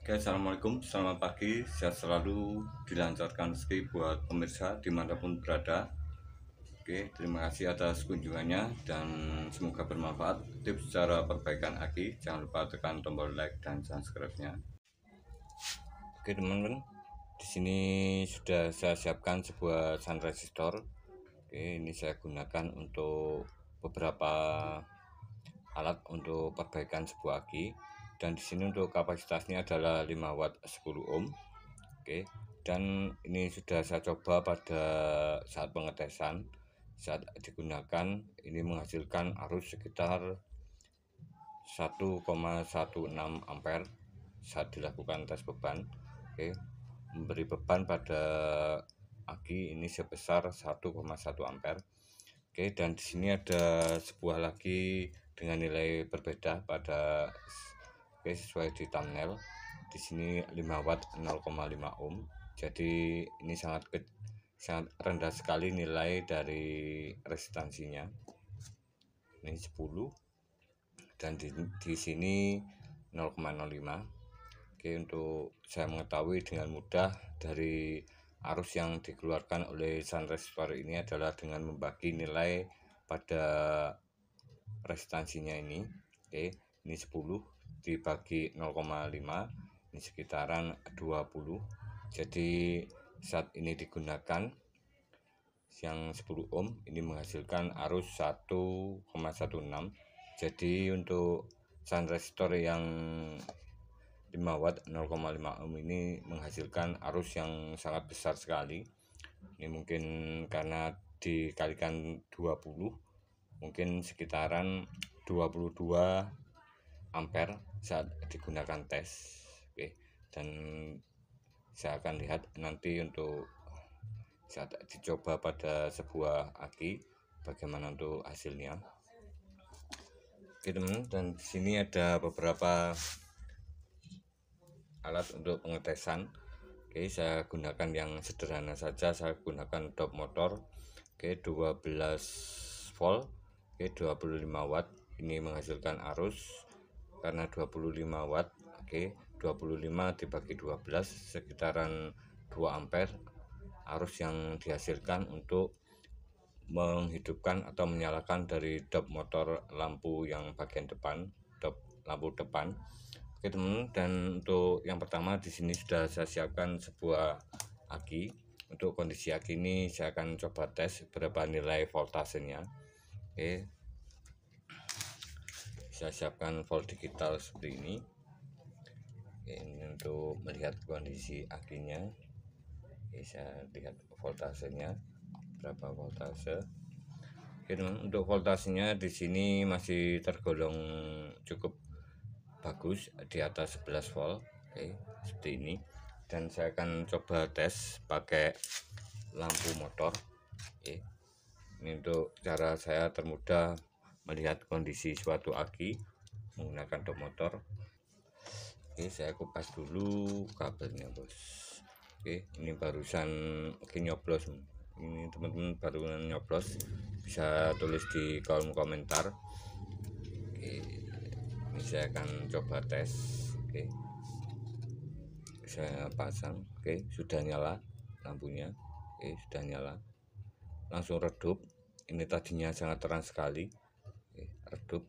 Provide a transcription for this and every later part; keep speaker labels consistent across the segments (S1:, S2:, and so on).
S1: Oke, assalamualaikum, selamat pagi, sehat selalu, dilancarkan rezeki buat pemirsa dimanapun berada. Oke, terima kasih atas kunjungannya dan semoga bermanfaat. Tips cara perbaikan aki, jangan lupa tekan tombol like dan subscribe-nya. Oke teman-teman, di sini sudah saya siapkan sebuah sun resistor. Oke, ini saya gunakan untuk beberapa alat untuk perbaikan sebuah aki. Dan di sini untuk kapasitasnya adalah 5 watt 10 ohm. Oke, dan ini sudah saya coba pada saat pengetesan. Saat digunakan ini menghasilkan arus sekitar 1,16 ampere saat dilakukan tes beban. Oke, memberi beban pada aki ini sebesar 1,1 ampere. Oke, dan di sini ada sebuah lagi dengan nilai berbeda pada sesuai di thumbnail. Di sini 5 watt 0,5 ohm. Jadi ini sangat rendah sekali nilai dari resistansinya. Ini 10 dan di sini 0,05. Oke, untuk saya mengetahui dengan mudah dari arus yang dikeluarkan oleh sun resistor ini adalah dengan membagi nilai pada resistansinya ini. Oke, ini 10 dibagi 0,5, ini sekitaran 20. Jadi saat ini digunakan yang 10 ohm ini menghasilkan arus 1,16. Jadi untuk sun resistor yang 5 watt 0,5 ohm ini menghasilkan arus yang sangat besar sekali. Ini mungkin karena dikalikan 20, mungkin sekitaran 22 ampere saat digunakan tes. Oke, dan saya akan lihat nanti untuk saat dicoba pada sebuah aki bagaimana untuk hasilnya. Oke teman, dan di sini ada beberapa alat untuk pengetesan. Oke, saya gunakan yang sederhana saja. Saya gunakan dop motor. Oke, 12 volt. Oke, 25 watt. Ini menghasilkan arus karena 25 watt. Oke, 25 dibagi 12 sekitaran 2 ampere arus yang dihasilkan untuk menghidupkan atau menyalakan dari dop motor lampu yang bagian depan, dop lampu depan. Oke teman, dan untuk yang pertama di sini sudah saya siapkan sebuah aki. Untuk kondisi aki ini saya akan coba tes berapa nilai voltasenya. Oke, saya siapkan volt digital seperti ini. Oke, ini untuk melihat kondisi akinya. Oke, saya lihat voltasenya berapa voltase. Oke teman, untuk voltasenya di sini masih tergolong cukup bagus di atas 11 volt. Oke, seperti ini. Dan saya akan coba tes pakai lampu motor. Oke, ini untuk cara saya termudah melihat kondisi suatu aki menggunakan dop motor. Oke, saya kupas dulu kabelnya bos. Oke, ini barusan nyoblos. Ini teman-teman baru nyoblos, bisa tulis di kolom komentar. Oke, ini saya akan coba tes. Oke, saya pasang. Oke, sudah nyala lampunya. Oke, sudah nyala, langsung redup. Ini tadinya sangat terang sekali. Oke, redup.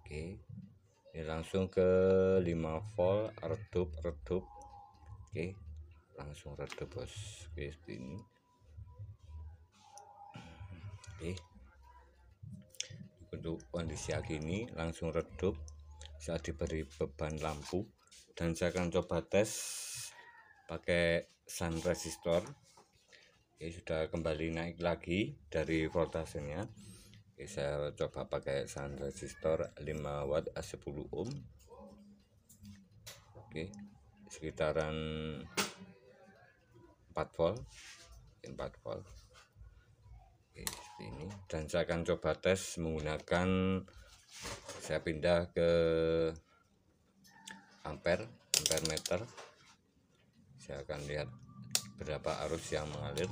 S1: Oke, ini langsung ke 5 volt, redup. Oke, langsung redup bos. Oke, seperti ini. Oke, untuk kondisi aki ini langsung redup saat diberi beban lampu. Dan saya akan coba tes pakai sun resistor. Oke, sudah kembali naik lagi dari voltasenya. Oke, saya coba pakai sun resistor 5 watt 10 ohm. Oke, sekitaran 4 volt. 4 volt. Oke, seperti ini. Dan saya akan coba tes menggunakan, saya pindah ke ampere meter. Saya akan lihat berapa arus yang mengalir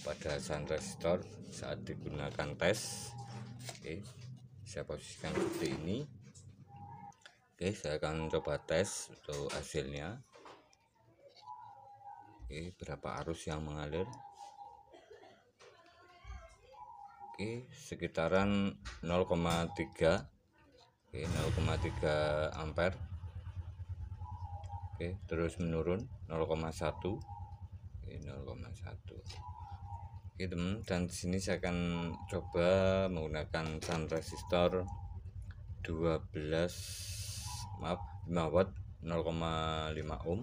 S1: pada sun resistor saat digunakan tes. Oke, saya posisikan seperti ini. Oke, saya akan coba tes untuk hasilnya. Oke, berapa arus yang mengalir? Oke, sekitaran 0,3. Oke, 0,3 ampere. Oke, terus menurun 0,1. Oke, 0,1. Oke teman, dan di sini saya akan coba menggunakan shunt resistor 5 watt 0,5 ohm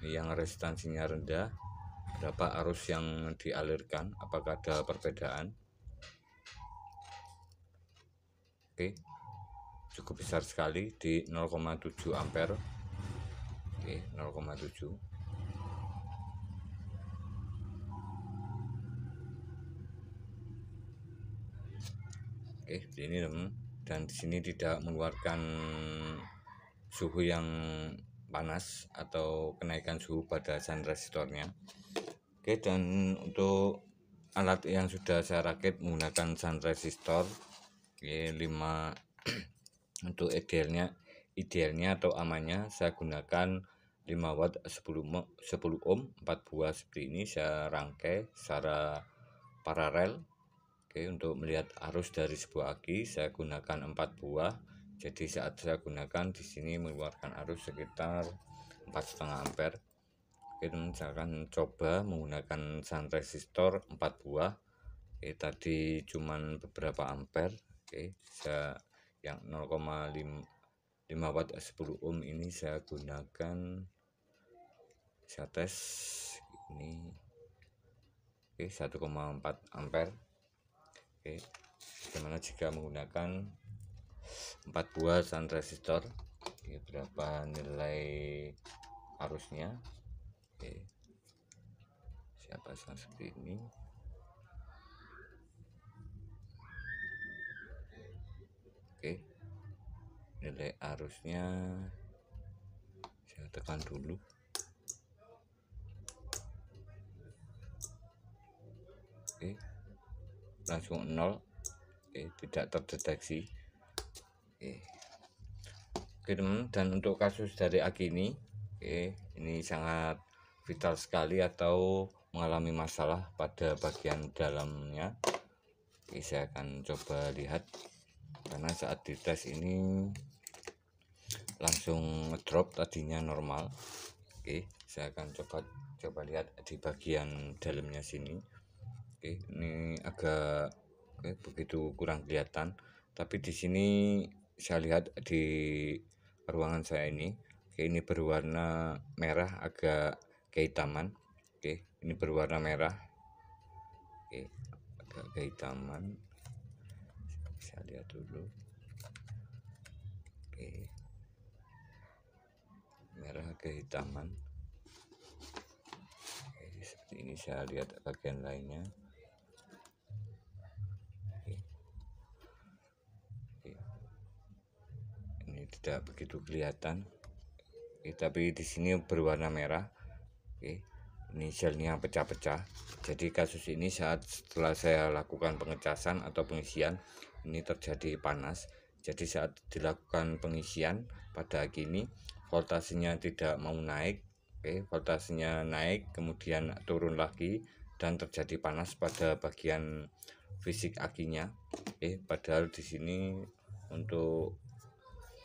S1: yang resistansinya rendah. Berapa arus yang dialirkan, apakah ada perbedaan? Oke, cukup besar sekali di 0,7 ampere. Oke, 0,7. Oke, ini teman, dan di sini tidak mengeluarkan suhu yang panas atau kenaikan suhu pada shunt resistornya. Oke, dan untuk alat yang sudah saya rakit menggunakan shunt resistor 5 untuk idealnya atau amannya saya gunakan 5 watt 10 ohm 4 buah seperti ini, saya rangkai secara paralel. Oke, untuk melihat arus dari sebuah aki saya gunakan 4 buah. Jadi saat saya gunakan di sini mengeluarkan arus sekitar 4,5 ampere. Oke teman, saya akan coba menggunakan shunt resistor 4 buah. Oke, tadi cuman beberapa ampere. Oke, saya yang 0,5 watt 10 ohm ini saya gunakan, saya tes ini. Oke, 1,4 ampere. Oke, bagaimana jika menggunakan 4 buah shunt resistor? Oke, berapa nilai arusnya? Oke, saya pasang seperti ini. Oke, nilai arusnya saya tekan dulu. Oke, langsung 0. Oke, tidak terdeteksi. Oke teman, dan untuk kasus dari aki ini, ini sangat vital sekali atau mengalami masalah pada bagian dalamnya. Oke, saya akan coba lihat, karena saat dites ini langsung ngedrop, tadinya normal. Oke, saya akan coba lihat di bagian dalamnya sini. Oke, ini agak begitu kurang kelihatan, tapi di sini saya lihat di ruangan saya ini, ini berwarna merah agak kehitaman. Oke, ini berwarna merah. Oke, agak kehitaman. Saya lihat dulu. Oke, merah kehitaman. Oke, seperti ini, saya lihat bagian lainnya. Tidak begitu kelihatan. Tapi di sini berwarna merah. Ini selnya pecah-pecah. Jadi kasus ini setelah saya lakukan pengecasan atau pengisian, ini terjadi panas. Jadi saat dilakukan pengisian pada aki ini, voltasenya tidak mau naik. Voltasenya naik kemudian turun lagi dan terjadi panas pada bagian fisik akinya. Padahal di sini untuk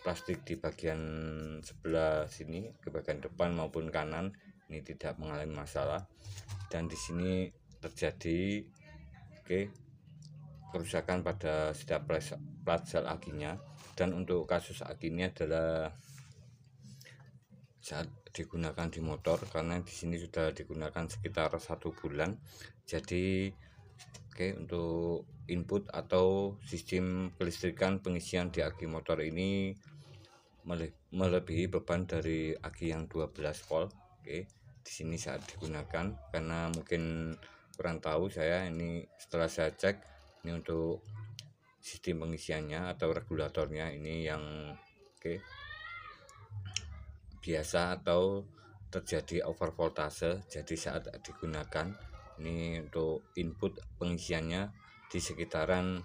S1: plastik di bagian sebelah sini, ke bagian depan maupun kanan, ini tidak mengalami masalah. Dan di sini terjadi kerusakan pada setiap plat sel akinya. Dan untuk kasus aki ini adalah saat digunakan di motor, karena di sini sudah digunakan sekitar 1 bulan. Jadi untuk input atau sistem kelistrikan pengisian di aki motor ini melebihi beban dari aki yang 12 volt. Di sini saat digunakan, karena mungkin kurang tahu saya, ini setelah saya cek, ini untuk sistem pengisiannya atau regulatornya ini yang biasa atau terjadi overvoltase. Jadi saat digunakan ini untuk input pengisiannya di sekitaran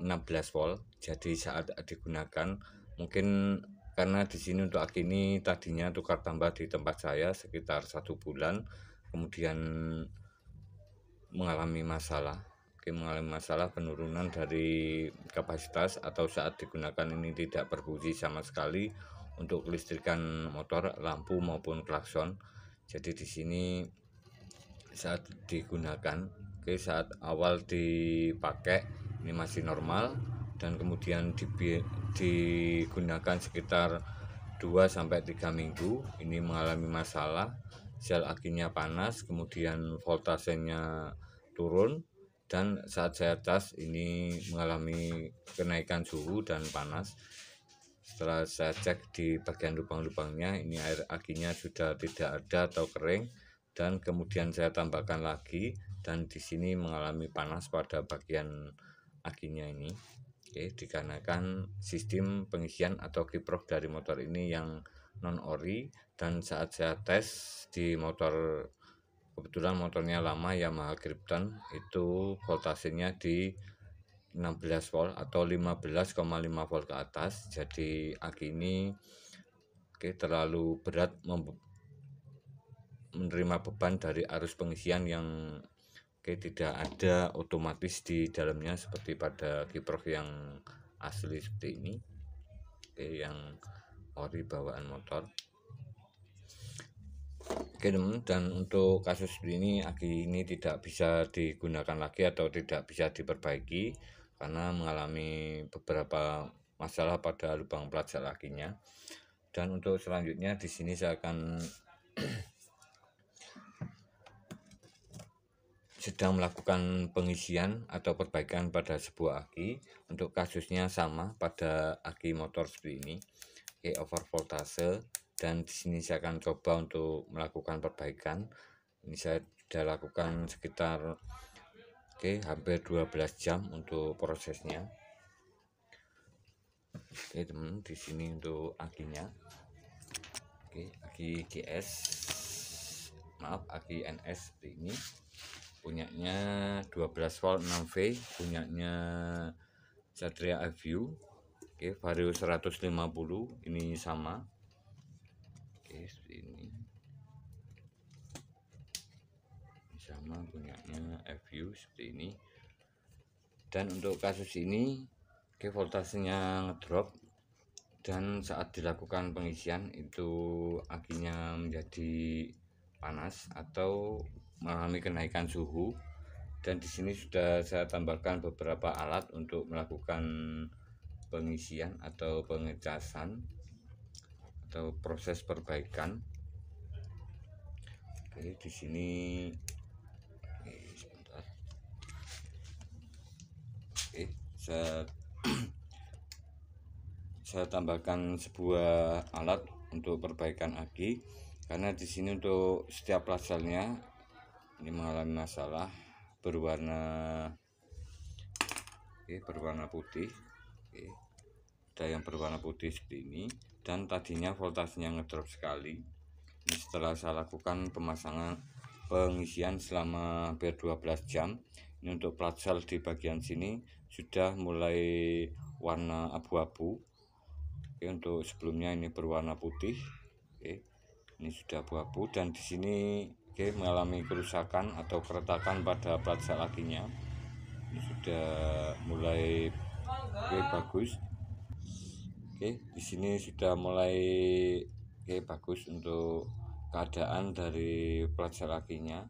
S1: 16 volt. Jadi saat digunakan mungkin karena di sini untuk aki ini tadinya tukar tambah di tempat saya sekitar 1 bulan, kemudian mengalami masalah. Mengalami masalah penurunan dari kapasitas atau saat digunakan ini tidak berfungsi sama sekali untuk kelistrikan motor, lampu maupun klakson. Jadi di sini saat digunakan, saat awal dipakai ini masih normal, dan kemudian digunakan sekitar 2-3 minggu ini mengalami masalah, sel akinya panas, kemudian voltasenya turun, dan saat saya cas ini mengalami kenaikan suhu dan panas. Setelah saya cek di bagian lubang-lubangnya, ini air akinya sudah tidak ada atau kering, dan kemudian saya tambahkan lagi, dan di sini mengalami panas pada bagian akinya ini. Dikarenakan sistem pengisian atau kiprok dari motor ini yang non ori, dan saat saya tes di motor, kebetulan motornya lama Yamaha Krypton, itu voltasenya di 16 volt atau 15,5 volt ke atas. Jadi aki ini terlalu berat menerima beban dari arus pengisian yang tidak ada otomatis di dalamnya seperti pada kiprok yang asli seperti ini, yang ori bawaan motor. Dan untuk kasus ini aki ini tidak bisa digunakan lagi atau tidak bisa diperbaiki karena mengalami beberapa masalah pada lubang plat sel akinya. Dan untuk selanjutnya di sini saya akan sedang melakukan pengisian atau perbaikan pada sebuah aki. Untuk kasusnya sama pada aki motor seperti ini, over voltase, dan di sini saya akan coba untuk melakukan perbaikan. Ini saya sudah lakukan sekitar hampir 12 jam untuk prosesnya. Teman, di sini untuk akinya. Aki GS, aki NS seperti ini, punyanya 12 volt 6V, punyanya Satria iView, Vario 150, ini sama. Seperti ini sama, punyanya iView seperti ini. Dan untuk kasus ini voltasenya ngedrop, dan saat dilakukan pengisian itu akinya menjadi panas atau mengalami kenaikan suhu. Dan di sini sudah saya tambahkan beberapa alat untuk melakukan pengisian atau pengecasan atau proses perbaikan. Di sini sebentar. Saya tambahkan sebuah alat untuk perbaikan aki, karena di sini untuk setiap plat selnya ini mengalami masalah berwarna putih. Ada yang berwarna putih seperti ini, dan tadinya voltasenya ngedrop sekali. Ini setelah saya lakukan pemasangan pengisian selama hampir 12 jam, ini untuk plat sel di bagian sini sudah mulai warna abu-abu. Untuk sebelumnya ini berwarna putih, ini sudah abu-abu, dan di sini mengalami kerusakan atau keretakan pada plat sel akinya. Ini sudah mulai bagus. Di sini sudah mulai bagus untuk keadaan dari plat sel akinya.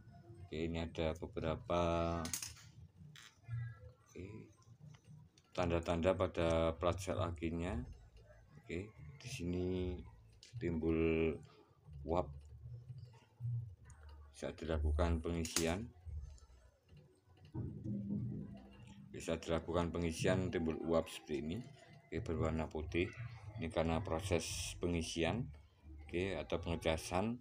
S1: Ini ada beberapa tanda-tanda pada plat sel akinya. Di sini timbul uap saat dilakukan pengisian. Bisa dilakukan pengisian, timbul uap seperti ini, berwarna putih. Ini karena proses pengisian atau pengecasan.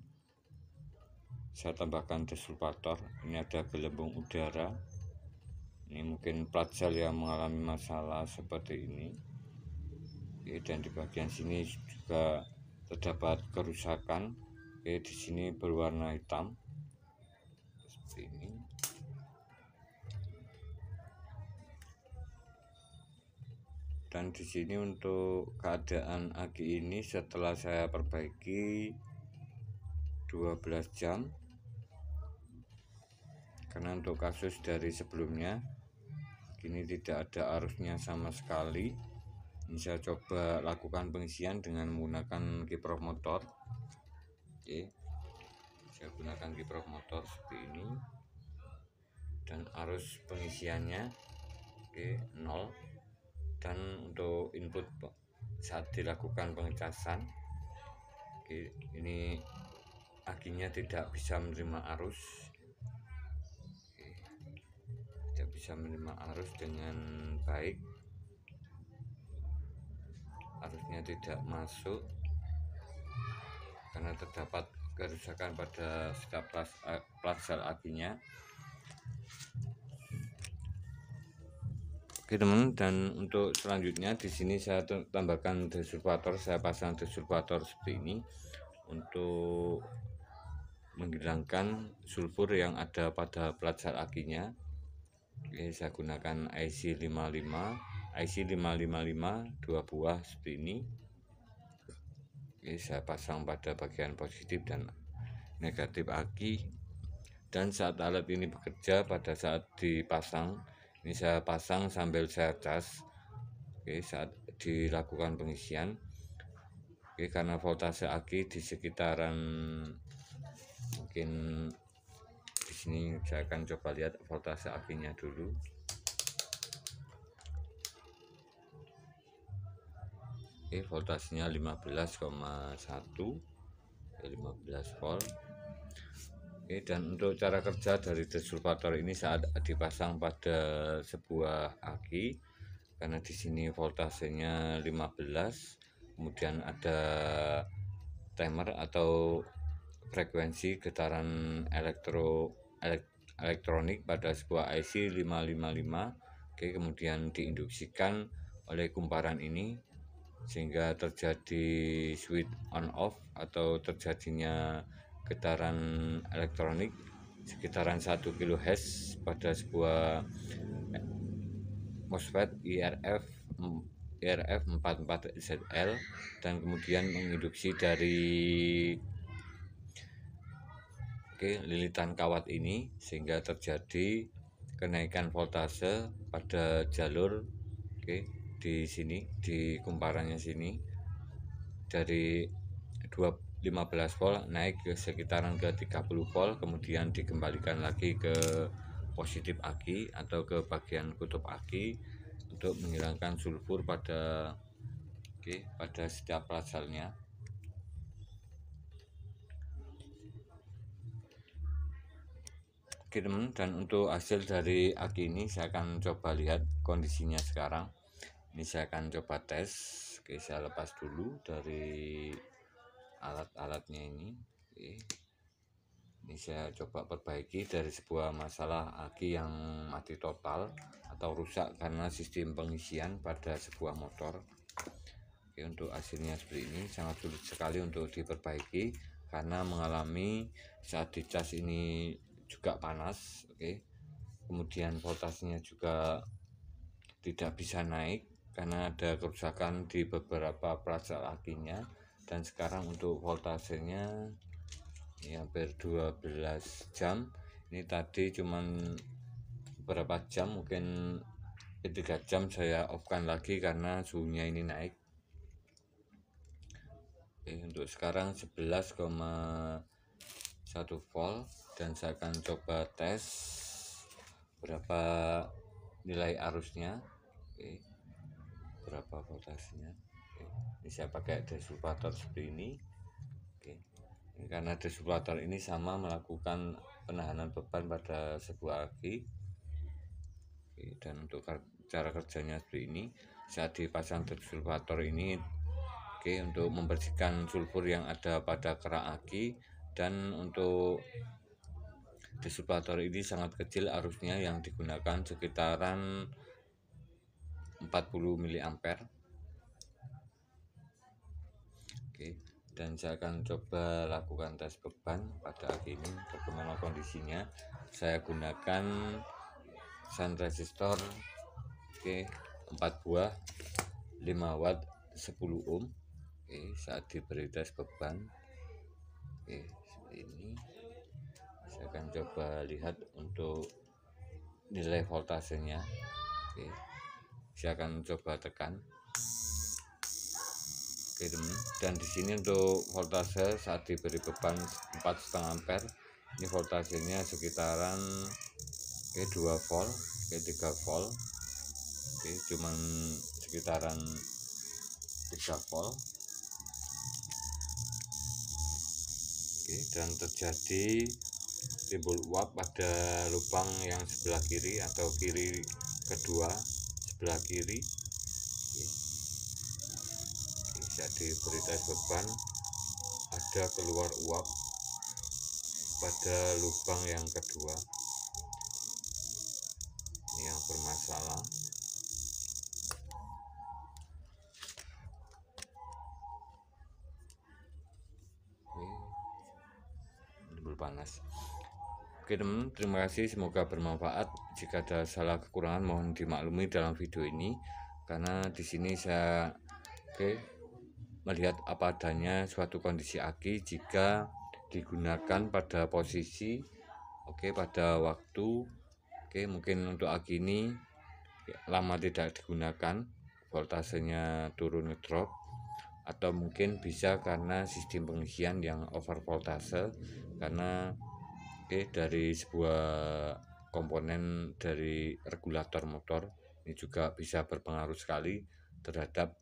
S1: Saya tambahkan desulfator. Ini ada gelembung udara. Ini mungkin plat sel yang mengalami masalah seperti ini. Dan di bagian sini juga terdapat kerusakan. Di sini berwarna hitam seperti ini. Dan di sini untuk keadaan aki ini setelah saya perbaiki 12 jam, karena untuk kasus dari sebelumnya kini tidak ada arusnya sama sekali. Ini saya coba lakukan pengisian dengan menggunakan kiprah motor. Oke, saya gunakan kiprah motor seperti ini, dan arus pengisiannya nol. Dan untuk input saat dilakukan pengecasan, ini akinya tidak bisa menerima arus, tidak bisa menerima arus dengan baik, arusnya tidak masuk karena terdapat kerusakan pada setiap plat sel akinya. Oke teman, dan untuk selanjutnya di sini saya tambahkan desulfator. Saya pasang desulfator seperti ini untuk menghilangkan sulfur yang ada pada plat sel akinya. Oke, saya gunakan IC555 2 buah seperti ini. Oke, saya pasang pada bagian positif dan negatif aki. Dan saat alat ini bekerja, pada saat dipasang, ini saya pasang sambil saya cas. Oke, saat dilakukan pengisian, oke, karena voltase aki di sekitaran, mungkin di sini saya akan coba lihat voltase akinya dulu. Oke, voltasenya 15,1, 15 volt. Oke, dan untuk cara kerja dari desulfator ini saat dipasang pada sebuah aki, karena di sini voltasenya 15, kemudian ada timer atau frekuensi getaran elektronik pada sebuah IC 555. Oke, kemudian diinduksikan oleh kumparan ini sehingga terjadi switch on off atau terjadinya getaran elektronik sekitaran 1 kHz pada sebuah MOSFET IRF 44ZL, dan kemudian menginduksi dari lilitan kawat ini sehingga terjadi kenaikan voltase pada jalur di sini, di kumparannya sini, dari 15 volt naik ke sekitaran ke 30 volt, kemudian dikembalikan lagi ke positif aki atau ke bagian kutub aki untuk menghilangkan sulfur pada pada setiap plat selnya. Oke teman, dan untuk hasil dari aki ini saya akan coba lihat kondisinya sekarang. Ini saya akan coba tes. Oke, saya lepas dulu dari alat-alatnya ini. Oke, ini saya coba perbaiki dari sebuah masalah aki yang mati total atau rusak karena sistem pengisian pada sebuah motor. Oke, untuk hasilnya seperti ini, sangat sulit sekali untuk diperbaiki karena mengalami saat dicas ini juga panas. Oke, kemudian voltasenya juga tidak bisa naik karena ada kerusakan di beberapa plat sel akinya. Dan sekarang untuk voltasenya ini hampir 12 jam. Ini tadi cuman beberapa jam, mungkin 3 jam saya off kan lagi karena suhunya ini naik. Untuk sekarang 11,1 volt, dan saya akan coba tes berapa nilai arusnya. Berapa voltasenya. Ini saya pakai desulfator seperti ini. Ini karena desulfator ini sama melakukan penahanan beban pada sebuah aki. Dan untuk cara kerjanya seperti ini, saat dipasang desulfator ini untuk membersihkan sulfur yang ada pada kerak aki. Dan untuk desulfator ini sangat kecil arusnya, yang digunakan sekitaran 40 mA. Dan saya akan coba lakukan tes beban pada aki ini, bagaimana kondisinya. Saya gunakan shunt resistor 4 buah 5 watt 10 ohm. Oke, saat diberi tes beban. Oke, seperti ini. Saya akan coba lihat untuk nilai voltasenya. Oke, saya akan coba tekan. Oke teman, dan di sini untuk voltase saat diberi beban 4,5 ampere, ini voltasenya sekitaran 2 volt, 3 volt. Oke, cuman sekitaran 3 volt. Oke, dan terjadi timbul uap pada lubang yang sebelah kiri atau kiri kedua, sebelah kiri. Oke. Bisa diberi tes beban, ada keluar uap pada lubang yang kedua, ini yang bermasalah. Timbul panas. Oke teman, terima kasih, semoga bermanfaat. Jika ada salah kekurangan mohon dimaklumi dalam video ini, karena di sini saya melihat apa adanya suatu kondisi aki jika digunakan pada posisi pada waktu mungkin untuk aki ini lama tidak digunakan, voltasenya turun drop, atau mungkin bisa karena sistem pengisian yang over voltase, karena dari sebuah komponen dari regulator motor ini juga bisa berpengaruh sekali terhadap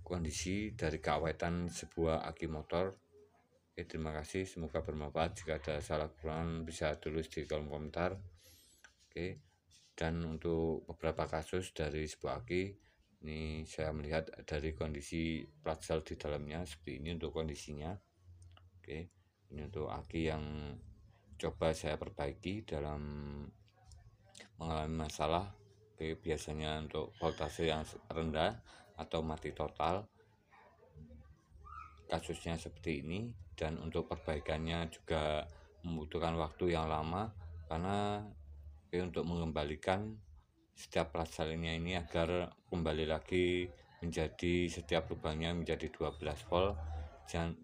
S1: kondisi dari keawetan sebuah aki motor. Terima kasih, semoga bermanfaat. Jika ada salah kurang bisa tulis di kolom komentar. Dan untuk beberapa kasus dari sebuah aki ini saya melihat dari kondisi plat sel di dalamnya seperti ini untuk kondisinya. Ini untuk aki yang coba saya perbaiki dalam mengalami masalah. Biasanya untuk voltase yang rendah atau mati total, kasusnya seperti ini. Dan untuk perbaikannya juga membutuhkan waktu yang lama, karena untuk mengembalikan setiap plat selnya ini agar kembali lagi menjadi setiap lubangnya menjadi 12 volt,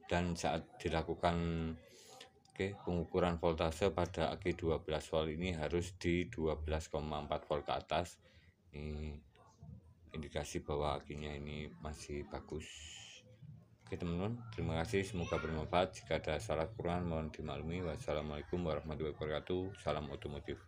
S1: dan saat dilakukan pengukuran voltase pada aki 12 volt ini harus di 12,4 volt ke atas. Ini indikasi bahwa akinya ini masih bagus. Oke teman-teman, terima kasih, semoga bermanfaat. Jika ada salah kurang mohon dimaklumi. Wassalamualaikum warahmatullahi wabarakatuh. Salam otomotif.